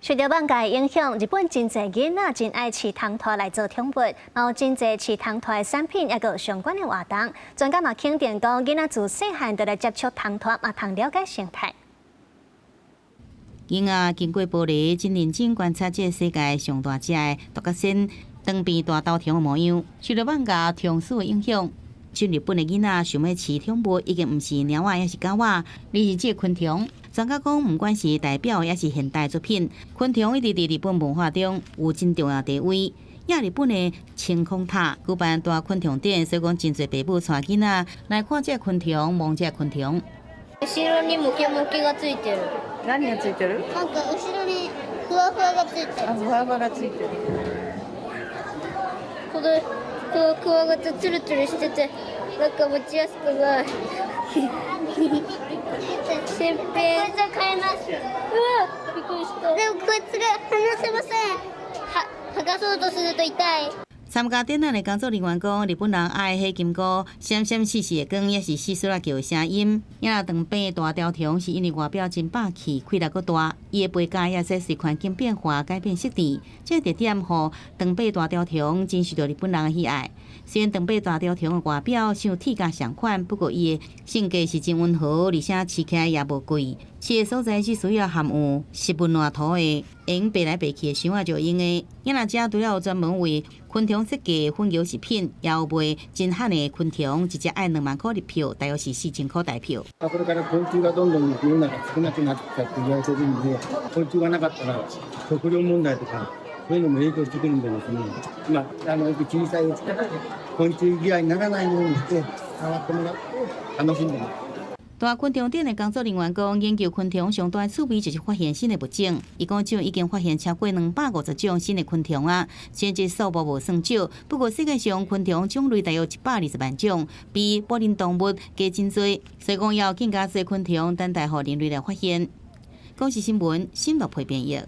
受到网界影响，日本真侪囡仔真爱吃糖拖来做宠物，然后真侪吃糖拖的产品也有相关的活动。专家嘛肯定讲，囡仔自细汉就来接触糖拖，嘛通了解生态。囡仔经过玻璃，真认真观察这世界上大只的独角仙长边大豆虫的模样。受到网界虫鼠的影响，像日本的囡仔想要饲宠物，已经毋是猫仔，也是狗仔，而是这昆虫。专家讲，不管是代表也是现代作品，昆虫一直伫日本文化中有真重要地位。亚日本的晴空塔举办大昆虫展，所以讲真侪爸母带囡仔来看这昆虫，望这昆虫。後ろにモケモケがついてる。何がついてる？なんか後ろにふわふわがついてる。あ、ふわふわがついてる。このふわふわがツルツルしてて、なんか持ちやすくない。新品。こいつは買います。うわ、びっくりした。でもこいつが離せません。剥がそうとすると痛い。参加展览的工作人员讲，日本人爱黑金菇，闪闪细细的光，也是细细啊叫的声音。也若长背大条虫，是因为外表真霸气，气力阁大，伊的背甲也说是环境变化改变色地，这特点互长背大条虫真受到日本人的喜爱。虽然长背大条虫的外表像铁甲相款，不过伊的性格是真温和，而且饲起来也无贵。饲的所在只需要含有湿温暖土的，用爬来爬去的箱仔就用的。囡仔遮除了有专门为昆虫设计的粉油食品，也有卖真罕的昆虫，一只要2万块入票，大约是4000块台票。これから昆虫がどんどん世の中少なくなってきたって言われてるんで、昆虫がなかったら食料問題とかそういうのも影響してくるんでですね。今小さいうちから昆虫嫌いにならないようにして触ってもらって楽しんでます。大昆虫展的工作人员讲，研究昆虫上大的趣味就是发现新的物种。伊讲，就已经发现超过250种新的昆虫啊，虽然这数目无算少，不过世界上昆虫种类大约120万种，比保龄动物加真多。所以讲，要更加多昆虫等待互人类来发现。公视新闻新闻配编译。